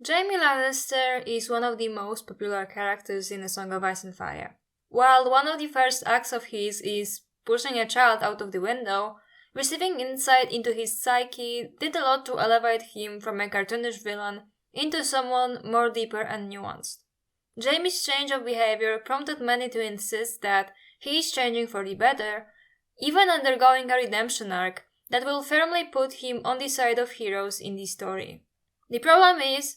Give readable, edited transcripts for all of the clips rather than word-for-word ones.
Jaime Lannister is one of the most popular characters in A Song of Ice and Fire. While one of the first acts of his is pushing a child out of the window, receiving insight into his psyche did a lot to elevate him from a cartoonish villain into someone more deeper and nuanced. Jaime's change of behavior prompted many to insist that he is changing for the better, even undergoing a redemption arc that will firmly put him on the side of heroes in the story. The problem is,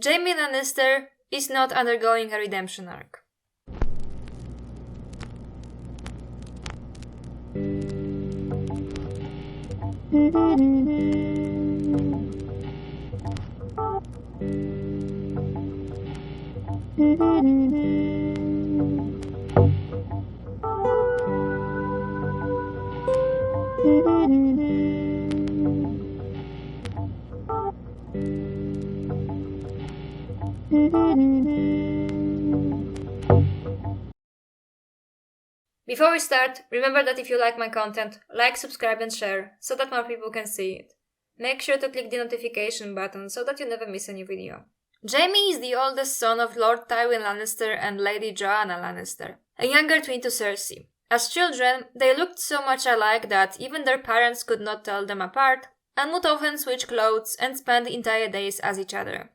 Jaime Lannister is not undergoing a redemption arc. Before we start, remember that if you like my content, like, subscribe and share, so that more people can see it. Make sure to click the notification button so that you never miss a new video. Jaime is the oldest son of Lord Tywin Lannister and Lady Joanna Lannister, a younger twin to Cersei. As children, they looked so much alike that even their parents could not tell them apart, and would often switch clothes and spend entire days as each other.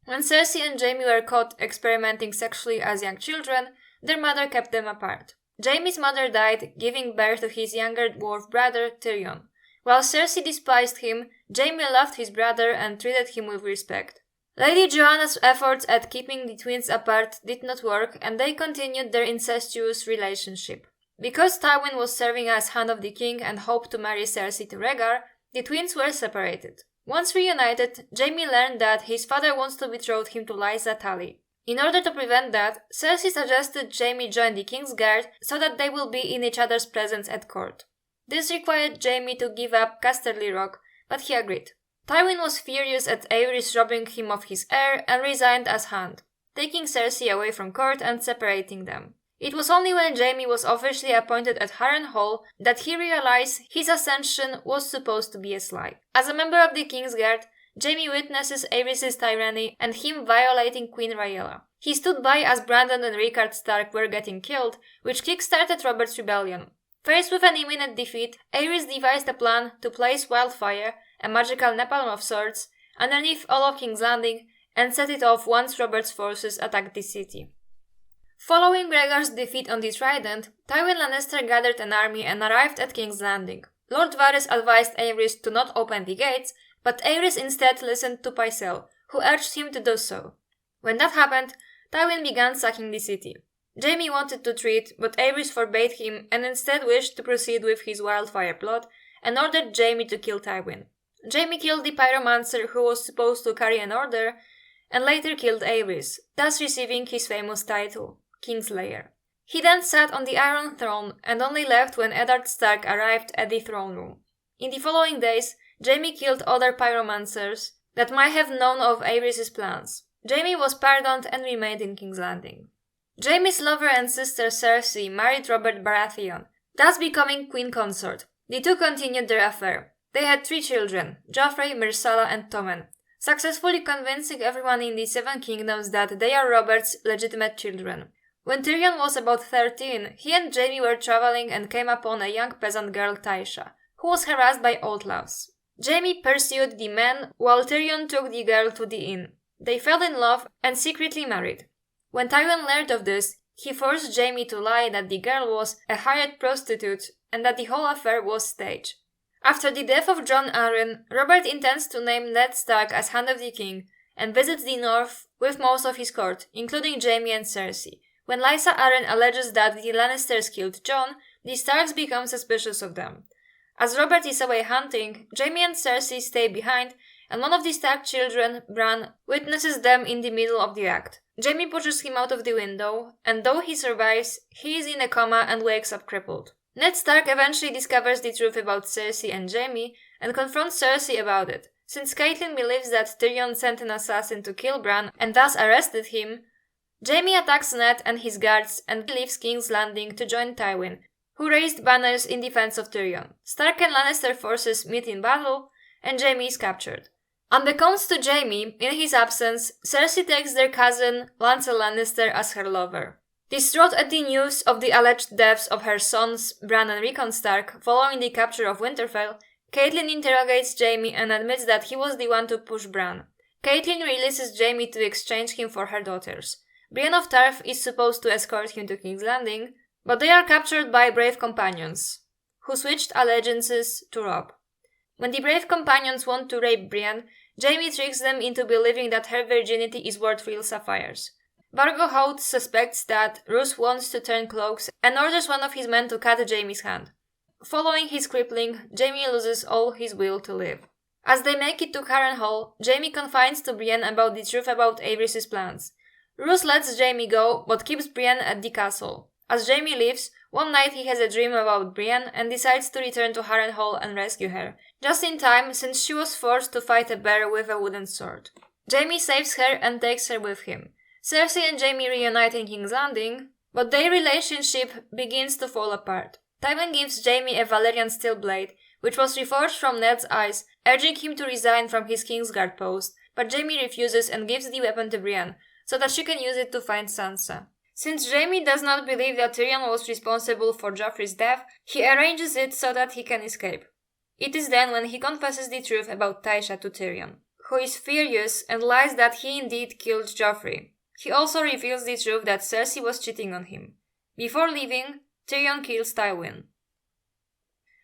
When Cersei and Jaime were caught experimenting sexually as young children, their mother kept them apart. Jaime's mother died, giving birth to his younger dwarf brother, Tyrion. While Cersei despised him, Jaime loved his brother and treated him with respect. Lady Joanna's efforts at keeping the twins apart did not work, and they continued their incestuous relationship. Because Tywin was serving as Hand of the King and hoped to marry Cersei to Rhaegar, the twins were separated. Once reunited, Jaime learned that his father wants to betroth him to Lysa Tully. In order to prevent that, Cersei suggested Jaime join the Kingsguard so that they will be in each other's presence at court. This required Jaime to give up Casterly Rock, but he agreed. Tywin was furious at Aerys robbing him of his heir and resigned as Hand, taking Cersei away from court and separating them. It was only when Jaime was officially appointed at Harrenhal that he realized his ascension was supposed to be a slight. As a member of the Kingsguard, Jaime witnesses Aerys' tyranny and him violating Queen Rhaella. He stood by as Brandon and Rickard Stark were getting killed, which kick-started Robert's rebellion. Faced with an imminent defeat, Aerys devised a plan to place Wildfire, a magical napalm of sorts, underneath all of King's Landing and set it off once Robert's forces attacked the city. Following Rhaegar's defeat on the Trident, Tywin Lannister gathered an army and arrived at King's Landing. Lord Varys advised Aerys to not open the gates, but Aerys instead listened to Pycelle, who urged him to do so. When that happened, Tywin began sacking the city. Jaime wanted to treat, but Aerys forbade him and instead wished to proceed with his Wildfire plot and ordered Jaime to kill Tywin. Jaime killed the pyromancer who was supposed to carry an order, and later killed Aerys, thus receiving his famous title, Kingslayer. He then sat on the Iron Throne and only left when Eddard Stark arrived at the throne room. In the following days, Jaime killed other pyromancers that might have known of Aerys' plans. Jaime was pardoned and remained in King's Landing. Jaime's lover and sister Cersei married Robert Baratheon, thus becoming queen consort. The two continued their affair. They had 3 children, Joffrey, Myrcella and Tommen, successfully convincing everyone in the 7 kingdoms that they are Robert's legitimate children. When Tyrion was about 13, he and Jaime were traveling and came upon a young peasant girl, Tysha, who was harassed by outlaws. Jaime pursued the men while Tyrion took the girl to the inn. They fell in love and secretly married. When Tywin learned of this, he forced Jaime to lie that the girl was a hired prostitute and that the whole affair was staged. After the death of Jon Arryn, Robert intends to name Ned Stark as Hand of the King and visits the north with most of his court, including Jaime and Cersei. When Lysa Arryn alleges that the Lannisters killed Jon, the Starks become suspicious of them. As Robert is away hunting, Jaime and Cersei stay behind, and one of the Stark children, Bran, witnesses them in the middle of the act. Jaime pushes him out of the window, and though he survives, he is in a coma and wakes up crippled. Ned Stark eventually discovers the truth about Cersei and Jaime, and confronts Cersei about it. Since Catelyn believes that Tyrion sent an assassin to kill Bran and thus arrested him, Jaime attacks Ned and his guards and leaves King's Landing to join Tywin, who raised banners in defense of Tyrion. Stark and Lannister forces meet in battle, and Jaime is captured. Unbeknownst to Jaime, in his absence, Cersei takes their cousin Lancel Lannister as her lover. Distraught at the news of the alleged deaths of her sons Bran and Rickon Stark following the capture of Winterfell, Catelyn interrogates Jaime and admits that he was the one to push Bran. Catelyn releases Jaime to exchange him for her daughters. Brienne of Tarth is supposed to escort him to King's Landing, but they are captured by brave companions, who switched allegiances to Robb. When the brave companions want to rape Brienne, Jaime tricks them into believing that her virginity is worth real sapphires. Vargo Hoat suspects that Roose wants to turn cloaks and orders one of his men to cut Jaime's hand. Following his crippling, Jaime loses all his will to live. As they make it to Harrenhal, Jaime confides to Brienne about the truth about Aerys' plans. Roose lets Jaime go, but keeps Brienne at the castle. As Jaime leaves, one night he has a dream about Brienne and decides to return to Harrenhal and rescue her, just in time since she was forced to fight a bear with a wooden sword. Jaime saves her and takes her with him. Cersei and Jaime reunite in King's Landing, but their relationship begins to fall apart. Tywin gives Jaime a Valyrian steel blade, which was reforged from Ned's eyes, urging him to resign from his Kingsguard post, but Jaime refuses and gives the weapon to Brienne, so that she can use it to find Sansa. Since Jaime does not believe that Tyrion was responsible for Joffrey's death, he arranges it so that he can escape. It is then when he confesses the truth about Tysha to Tyrion, who is furious and lies that he indeed killed Joffrey. He also reveals the truth that Cersei was cheating on him. Before leaving, Tyrion kills Tywin.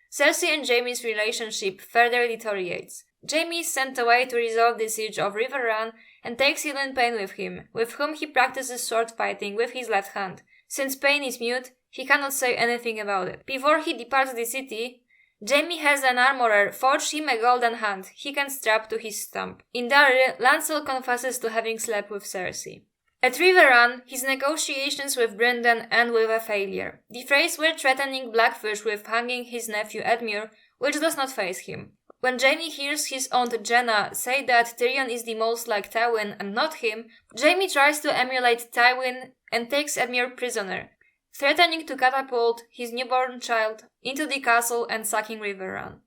Cersei and Jaime's relationship further deteriorates. Jaime is sent away to resolve the siege of Riverrun and takes Ilyn Payne with him, with whom he practices sword fighting with his left hand. Since Payne is mute, he cannot say anything about it. Before he departs the city, Jaime has an armorer forge him a golden hand he can strap to his stump. In Darry, Lancel confesses to having slept with Cersei. At Riverrun, his negotiations with Brynden end with a failure. The Freys were threatening Blackfish with hanging his nephew Edmure, which does not faze him. When Jaime hears his aunt Jenna say that Tyrion is the most like Tywin and not him, Jaime tries to emulate Tywin and takes Edmure prisoner, threatening to catapult his newborn child into the castle and sacking Riverrun.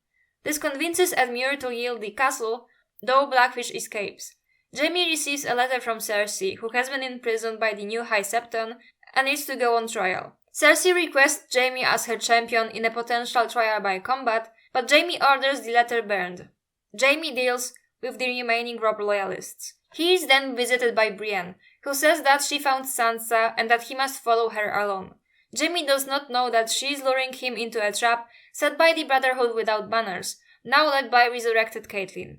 This convinces Edmure to yield the castle, though Blackfish escapes. Jaime receives a letter from Cersei, who has been imprisoned by the new High Septon and is to go on trial. Cersei requests Jaime as her champion in a potential trial by combat, but Jaime orders the letter burned. Jaime deals with the remaining Robb loyalists. He is then visited by Brienne, who says that she found Sansa and that he must follow her alone. Jaime does not know that she is luring him into a trap set by the Brotherhood Without Banners, now led by resurrected Catelyn.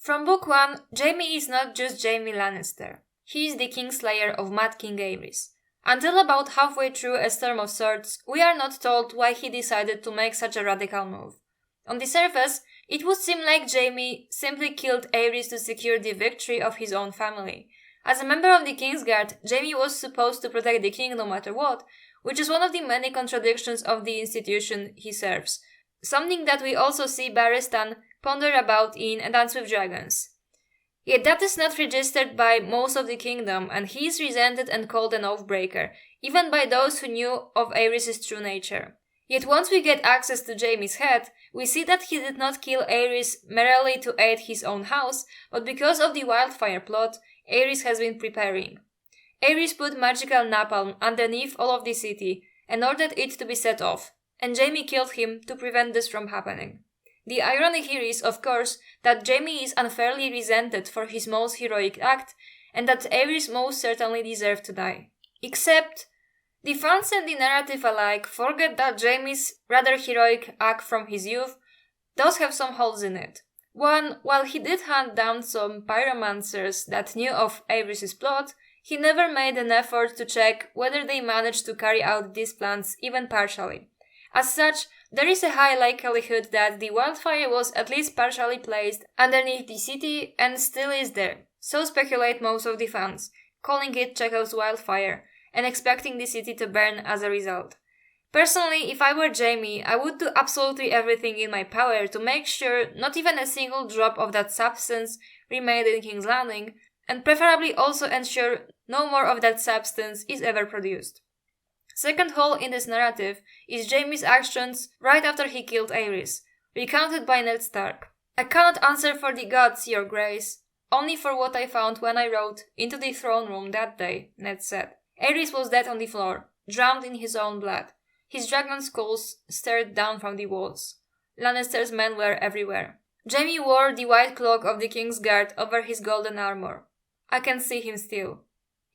From Book 1, Jaime is not just Jaime Lannister. He is the Kingslayer of Mad King Aerys. Until about halfway through A Storm of Swords, we are not told why he decided to make such a radical move. On the surface, it would seem like Jaime simply killed Aerys to secure the victory of his own family. As a member of the Kingsguard, Jaime was supposed to protect the king no matter what, which is one of the many contradictions of the institution he serves, something that we also see Barristan ponder about in A Dance with Dragons. Yet that is not registered by most of the kingdom, and he is resented and called an oathbreaker, even by those who knew of Aerys' true nature. Yet once we get access to Jaime's head, we see that he did not kill Aerys merely to aid his own house, but because of the wildfire plot Aerys has been preparing. Aerys put magical napalm underneath all of the city and ordered it to be set off, and Jaime killed him to prevent this from happening. The irony here is, of course, that Jaime is unfairly resented for his most heroic act, and that Aerys most certainly deserved to die. Except, the fans and the narrative alike forget that Jaime's rather heroic act from his youth does have some holes in it. One, while he did hunt down some pyromancers that knew of Aerys' plot, he never made an effort to check whether they managed to carry out these plans even partially. As such, there is a high likelihood that the wildfire was at least partially placed underneath the city and still is there. So speculate most of the fans, calling it Chekhov's wildfire, and expecting the city to burn as a result. Personally, if I were Jaime, I would do absolutely everything in my power to make sure not even a single drop of that substance remained in King's Landing, and preferably also ensure no more of that substance is ever produced. Second hole in this narrative is Jaime's actions right after he killed Aerys, recounted by Ned Stark. I cannot answer for the gods, your grace, only for what I found when I rode into the throne room that day, Ned said. Aerys was dead on the floor, drowned in his own blood. His dragon skulls stared down from the walls. Lannister's men were everywhere. Jaime wore the white cloak of the King's Guard over his golden armor. I can see him still.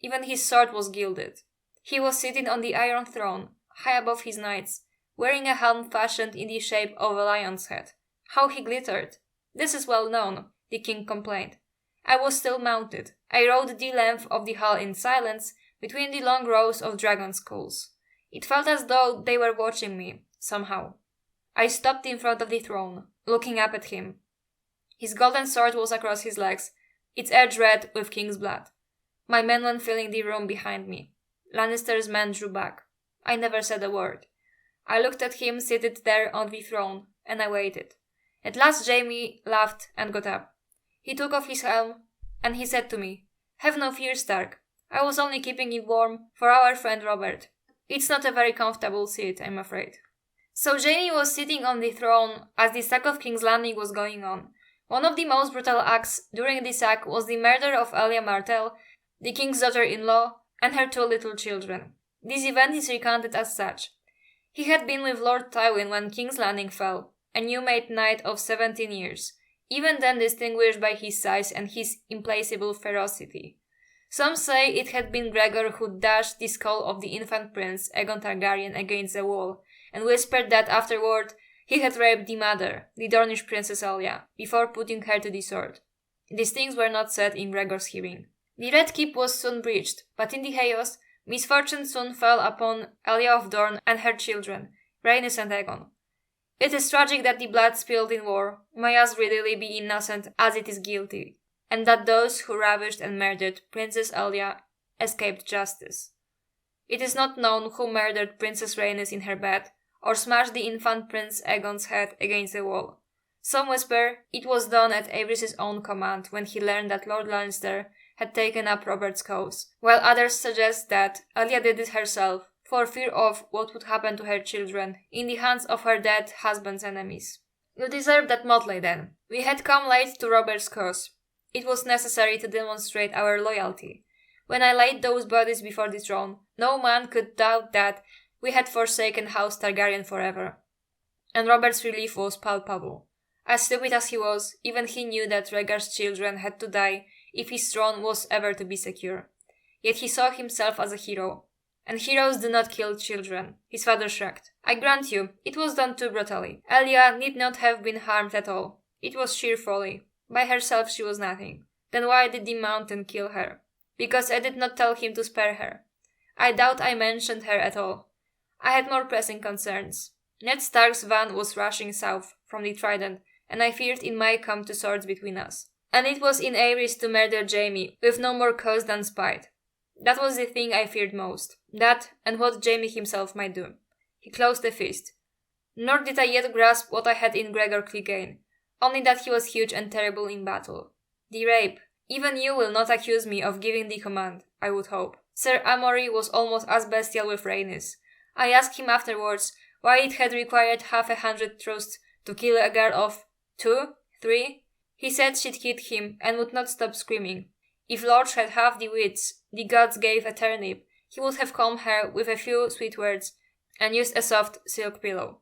Even his sword was gilded. He was sitting on the Iron Throne, high above his knights, wearing a helm fashioned in the shape of a lion's head. How he glittered! This is well known, the king complained. I was still mounted. I rode the length of the hall in silence, between the long rows of dragon skulls. It felt as though they were watching me, somehow. I stopped in front of the throne, looking up at him. His golden sword was across his legs, its edge red with king's blood. My men were filling the room behind me. Lannister's men drew back. I never said a word. I looked at him seated there on the throne, and I waited. At last Jaime laughed and got up. He took off his helm, and he said to me, "Have no fear, Stark. I was only keeping it warm for our friend Robert. It's not a very comfortable seat, I'm afraid." So Jaime was sitting on the throne as the sack of King's Landing was going on. One of the most brutal acts during the sack was the murder of Elia Martell, the king's daughter-in-law, and her two little children. This event is recounted as such. He had been with Lord Tywin when King's Landing fell, a new-made knight of 17 years, even then distinguished by his size and his implacable ferocity. Some say it had been Gregor who dashed the skull of the infant prince Aegon Targaryen against the wall, and whispered that afterward he had raped the mother, the Dornish princess Elia, before putting her to the sword. These things were not said in Gregor's hearing. The Red Keep was soon breached, but in the chaos, misfortune soon fell upon Elia of Dorne and her children, Rhaenys and Aegon. It is tragic that the blood spilled in war may as readily be innocent as it is guilty, and that those who ravished and murdered Princess Elia escaped justice. It is not known who murdered Princess Rhaenys in her bed, or smashed the infant Prince Aegon's head against the wall. Some whisper it was done at Aerys' own command when he learned that Lord Lannister had taken up Robert's cause, while others suggest that Elia did it herself, for fear of what would happen to her children in the hands of her dead husband's enemies. You deserve that motley then. We had come late to Robert's cause. It was necessary to demonstrate our loyalty. When I laid those bodies before the throne, no man could doubt that we had forsaken House Targaryen forever. And Robert's relief was palpable. As stupid as he was, even he knew that Rhaegar's children had to die if his throne was ever to be secure. Yet he saw himself as a hero. And heroes do not kill children. His father shrugged. I grant you, it was done too brutally. Elia need not have been harmed at all. It was sheer folly. By herself she was nothing. Then why did the mountain kill her? Because I did not tell him to spare her. I doubt I mentioned her at all. I had more pressing concerns. Ned Stark's van was rushing south from the Trident, and I feared it might come to swords between us. And it was in Aerys to murder Jaime, with no more cause than spite. That was the thing I feared most. That, and what Jaime himself might do. He closed a fist. Nor did I yet grasp what I had in Gregor Clegane, only that he was huge and terrible in battle. The rape. Even you will not accuse me of giving the command, I would hope. Sir Amory was almost as bestial with Rhaenys. I asked him afterwards why it had required 100 trusts to kill a girl of 2, 3. He said she'd hit him and would not stop screaming. If Lorch had half the wits the gods gave a turnip, he would have calmed her with a few sweet words and used a soft silk pillow.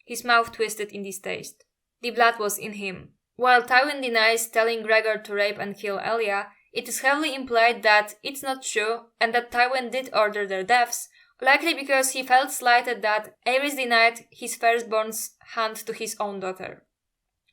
His mouth twisted in distaste. The blood was in him. While Tywin denies telling Gregor to rape and kill Elia, it is heavily implied that it's not true and that Tywin did order their deaths, likely because he felt slighted that Aerys denied his firstborn's hand to his own daughter.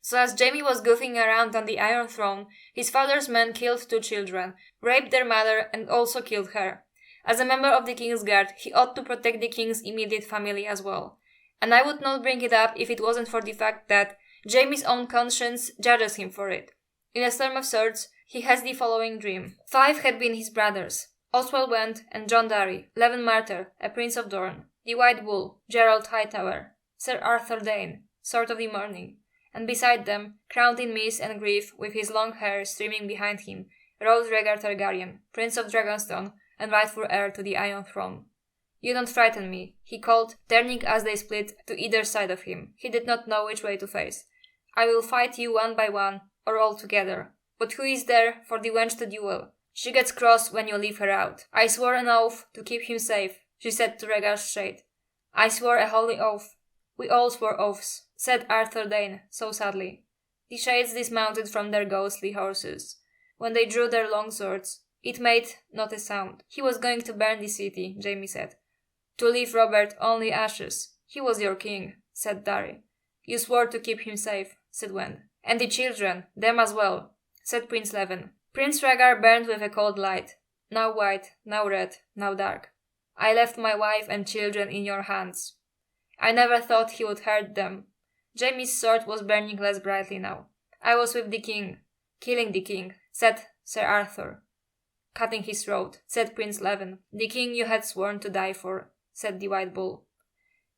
So as Jaime was goofing around on the Iron Throne, his father's men killed 2 children, raped their mother and also killed her. As a member of the King's Guard, he ought to protect the king's immediate family as well. And I would not bring it up if it wasn't for the fact that Jaime's own conscience judges him for it. In A Storm of Swords, he has the following dream. 5 had been his brothers: Oswell Went and John Darry, Levin Martyr, a Prince of Dorne, the White Bull, Gerald Hightower, Sir Arthur Dane, Sword of the Morning, and beside them, crowned in mist and grief with his long hair streaming behind him, rode Rhaegar Targaryen, Prince of Dragonstone and rightful heir to the Iron Throne. You don't frighten me, he called, turning as they split to either side of him. He did not know which way to face. I will fight you one by one, or all together. But who is there for the wench to duel? She gets cross when you leave her out. I swore an oath to keep him safe, she said to Rhaegar's shade. I swore a holy oath. We all swore oaths, said Arthur Dane, so sadly. The shades dismounted from their ghostly horses. When they drew their long swords, it made not a sound. He was going to burn the city, Jaime said. To leave Robert only ashes. He was your king, said Darry. You swore to keep him safe, said Wen. And the children, them as well, said Prince Leven. Prince Rhaegar burned with a cold light, now white, now red, now dark. I left my wife and children in your hands. I never thought he would hurt them. Jaime's sword was burning less brightly now. I was with the king, killing the king, said Sir Arthur. Cutting his throat, said Prince Leven. The king you had sworn to die for, said the White Bull.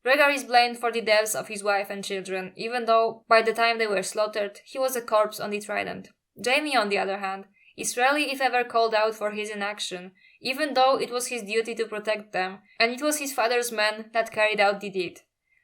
Rhaegar is blamed for the deaths of his wife and children, even though, by the time they were slaughtered, he was a corpse on the trident. Jaime, on the other hand, is rarely if ever called out for his inaction, even though it was his duty to protect them, and it was his father's men that carried out the deed.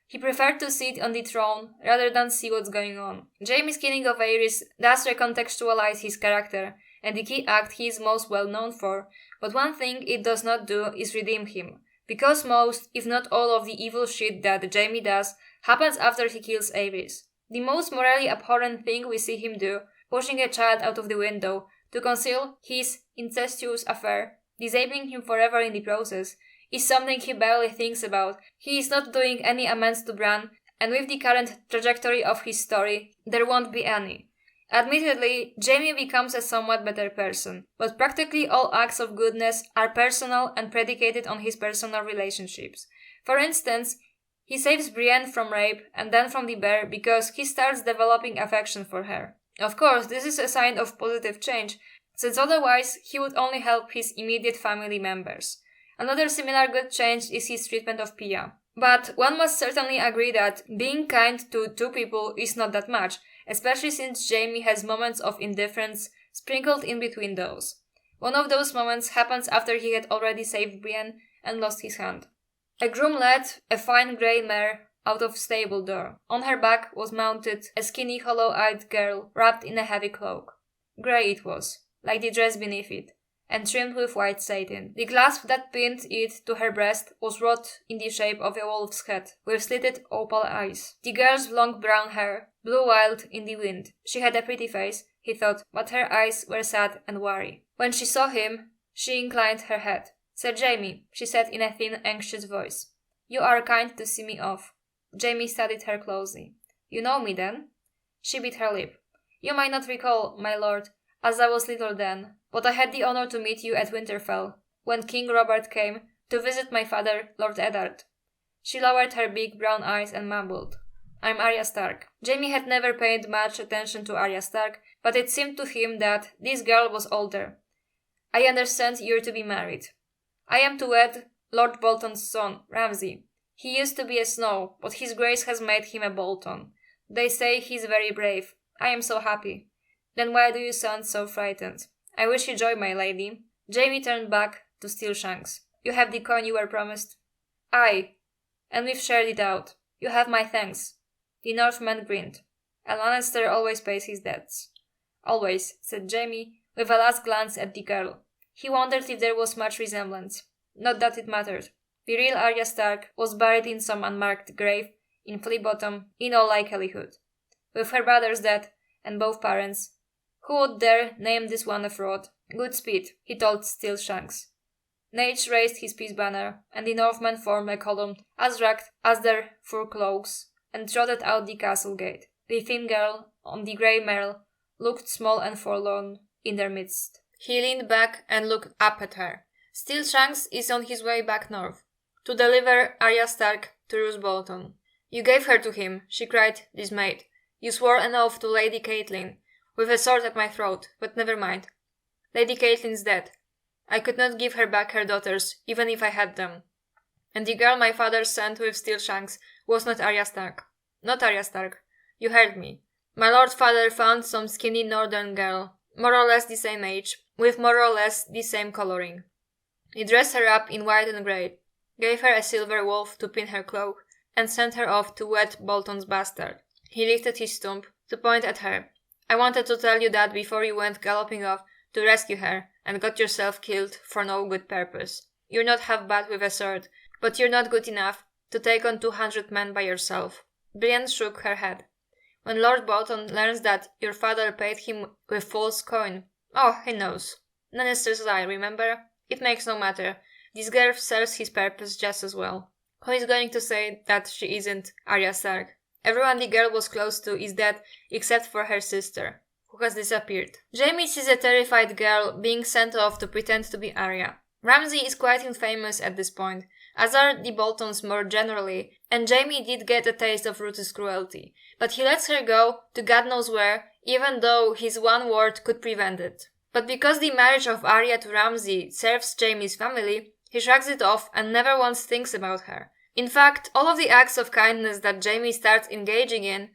He preferred to sit on the throne rather than see what's going on. Jaime's killing of Aerys does recontextualize his character, and the key act he is most well known for, but one thing it does not do is redeem him, because most, if not all of the evil shit that Jaime does happens after he kills Aerys. The most morally abhorrent thing we see him do, pushing a child out of the window to conceal his incestuous affair, disabling him forever in the process, is something he barely thinks about. He is not doing any amends to Bran, and with the current trajectory of his story, there won't be any. Admittedly, Jaime becomes a somewhat better person, but practically all acts of goodness are personal and predicated on his personal relationships. For instance, he saves Brienne from rape and then from the bear because he starts developing affection for her. Of course, this is a sign of positive change, since otherwise he would only help his immediate family members. Another similar good change is his treatment of Pia. But one must certainly agree that being kind to two people is not that much, especially since Jaime has moments of indifference sprinkled in between those. One of those moments happens after he had already saved Brienne and lost his hand. A groom led a fine grey mare out of stable door. On her back was mounted a skinny hollow-eyed girl wrapped in a heavy cloak. Grey it was, like the dress beneath it, and trimmed with white satin. The clasp that pinned it to her breast was wrought in the shape of a wolf's head, with slitted opal eyes. The girl's long brown hair blew wild in the wind. She had a pretty face, he thought, but her eyes were sad and wary. When she saw him, she inclined her head. Sir Jaime, she said in a thin, anxious voice. You are kind to see me off. Jaime studied her closely. You know me, then? She bit her lip. You might not recall, my lord, as I was little then, but I had the honor to meet you at Winterfell, when King Robert came to visit my father, Lord Eddard. She lowered her big brown eyes and mumbled. I'm Arya Stark. Jaime had never paid much attention to Arya Stark, but it seemed to him that this girl was older. I understand you're to be married. I am to wed Lord Bolton's son, Ramsay. He used to be a Snow, but his grace has made him a Bolton. They say he's very brave. I am so happy. Then why do you sound so frightened? I wish you joy, my lady. Jaime turned back to Steelshanks. You have the coin you were promised? Aye, and we've shared it out. You have my thanks. The Northman grinned. A Lannister always pays his debts. Always, said Jaime, with a last glance at the girl. He wondered if there was much resemblance. Not that it mattered. The real Arya Stark was buried in some unmarked grave in Flea Bottom in all likelihood. With her brother's death, and both parents, who would dare name this one a fraud? Good speed, he told Steelshanks. Nage raised his peace banner, and the Northmen formed a column as ragged as their fur cloaks, and trotted out the castle gate. The thin girl, on the grey mare, looked small and forlorn in their midst. He leaned back and looked up at her. Steelshanks is on his way back north, to deliver Arya Stark to Roose Bolton. You gave her to him, she cried, dismayed. You swore an oath to Lady Catelyn, with a sword at my throat, but never mind. Lady Catelyn's dead. I could not give her back her daughters, even if I had them. And the girl my father sent with Steelshanks was not Arya Stark. Not Arya Stark. You heard me. My lord father found some skinny northern girl, more or less the same age, with more or less the same coloring. He dressed her up in white and grey. gave her a silver wolf to pin her cloak, and sent her off to wed Bolton's bastard. He lifted his stump to point at her. I wanted to tell you that before you went galloping off to rescue her and got yourself killed for no good purpose. You're not half bad with a sword, but you're not good enough to take on 200 men by yourself. Brienne shook her head. When Lord Bolton learns that your father paid him with false coin, oh, he knows. Lannister's lie, remember? It makes no matter. This girl serves his purpose just as well. Who is going to say that she isn't Arya Stark? Everyone the girl was close to is dead except for her sister, who has disappeared. Jaime sees a terrified girl being sent off to pretend to be Arya. Ramsay is quite infamous at this point, as are the Boltons more generally, and Jaime did get a taste of Root's cruelty, but he lets her go to God knows where, even though his one word could prevent it. But because the marriage of Arya to Ramsay serves Jaime's family, he shrugs it off and never once thinks about her. In fact, all of the acts of kindness that Jaime starts engaging in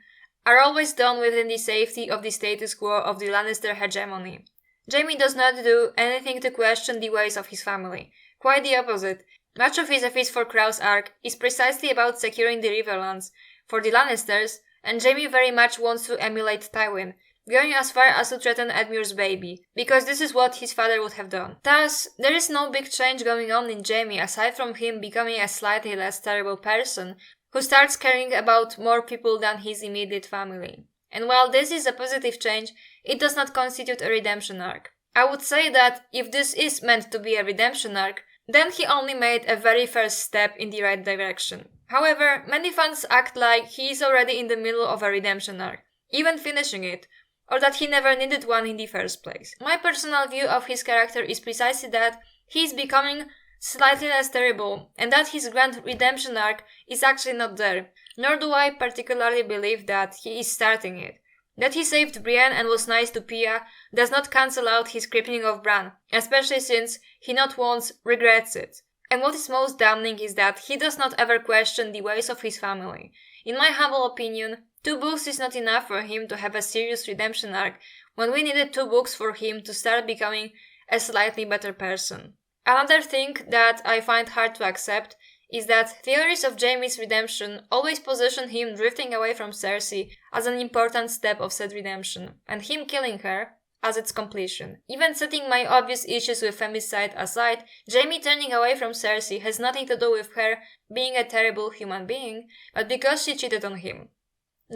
are always done within the safety of the status quo of the Lannister hegemony. Jaime does not do anything to question the ways of his family. Quite the opposite. Much of his A Feast for Crows arc is precisely about securing the Riverlands for the Lannisters, and Jaime very much wants to emulate Tywin, going as far as to threaten Edmure's baby, because this is what his father would have done. Thus, there is no big change going on in Jaime aside from him becoming a slightly less terrible person who starts caring about more people than his immediate family. And while this is a positive change, it does not constitute a redemption arc. I would say that if this is meant to be a redemption arc, then he only made a very first step in the right direction. However, many fans act like he is already in the middle of a redemption arc, even finishing it, or that he never needed one in the first place. My personal view of his character is precisely that he is becoming slightly less terrible, and that his grand redemption arc is actually not there, nor do I particularly believe that he is starting it. That he saved Brienne and was nice to Pia does not cancel out his crippling of Bran, especially since he not once regrets it. And what is most damning is that he does not ever question the ways of his family. In my humble opinion, 2 books is not enough for him to have a serious redemption arc, when we needed 2 books for him to start becoming a slightly better person. Another thing that I find hard to accept is that theories of Jaime's redemption always position him drifting away from Cersei as an important step of said redemption, and him killing her as its completion. Even setting my obvious issues with femicide aside, Jaime turning away from Cersei has nothing to do with her being a terrible human being, but because she cheated on him.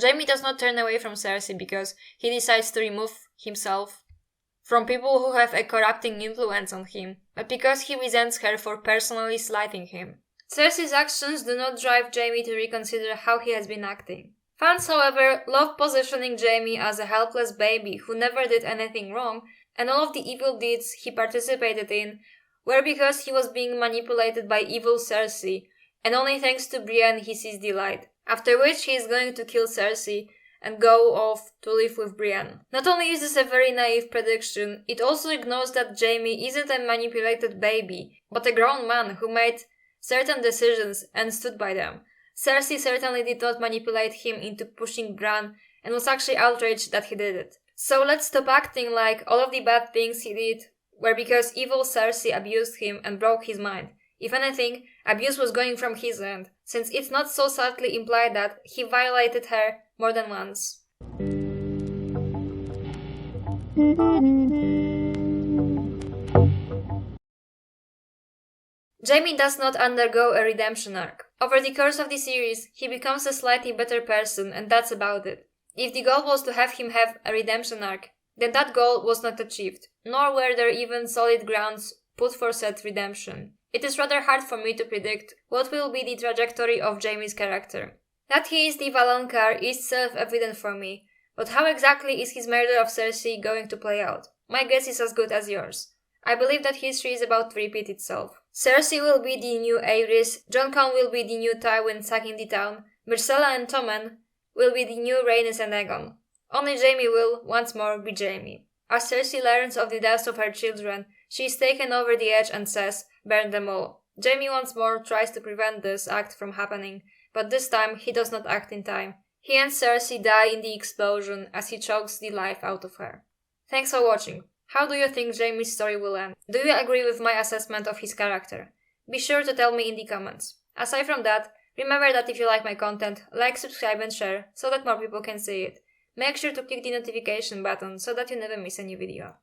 Jaime does not turn away from Cersei because he decides to remove himself from people who have a corrupting influence on him, but because he resents her for personally slighting him. Cersei's actions do not drive Jaime to reconsider how he has been acting. Fans, however, love positioning Jaime as a helpless baby who never did anything wrong, and all of the evil deeds he participated in were because he was being manipulated by evil Cersei, and only thanks to Brienne he sees the light, after which he is going to kill Cersei and go off to live with Brienne. Not only is this a very naive prediction, it also ignores that Jaime isn't a manipulated baby, but a grown man who made certain decisions and stood by them. Cersei certainly did not manipulate him into pushing Bran and was actually outraged that he did it. So let's stop acting like all of the bad things he did were because evil Cersei abused him and broke his mind. If anything, abuse was going from his end, since it's not so subtly implied that he violated her more than once. Jaime does not undergo a redemption arc. Over the course of the series, he becomes a slightly better person, and that's about it. If the goal was to have him have a redemption arc, then that goal was not achieved, nor were there even solid grounds put for said redemption. It is rather hard for me to predict what will be the trajectory of Jaime's character. That he is the Valonqar is self-evident for me, but how exactly is his murder of Cersei going to play out? My guess is as good as yours. I believe that history is about to repeat itself. Cersei will be the new Aerys, Jon Con will be the new Tywin sacking the town, Myrcella and Tommen will be the new Rhaenys and Aegon. Only Jaime will, once more, be Jaime. As Cersei learns of the deaths of her children, she is taken over the edge and says, "Burn them all." Jaime once more tries to prevent this act from happening, but this time he does not act in time. He and Cersei die in the explosion as he chokes the life out of her. Thanks for watching. How do you think Jaime's story will end? Do you agree with my assessment of his character? Be sure to tell me in the comments. Aside from that, remember that if you like my content, like, subscribe and share so that more people can see it. Make sure to click the notification button so that you never miss a new video.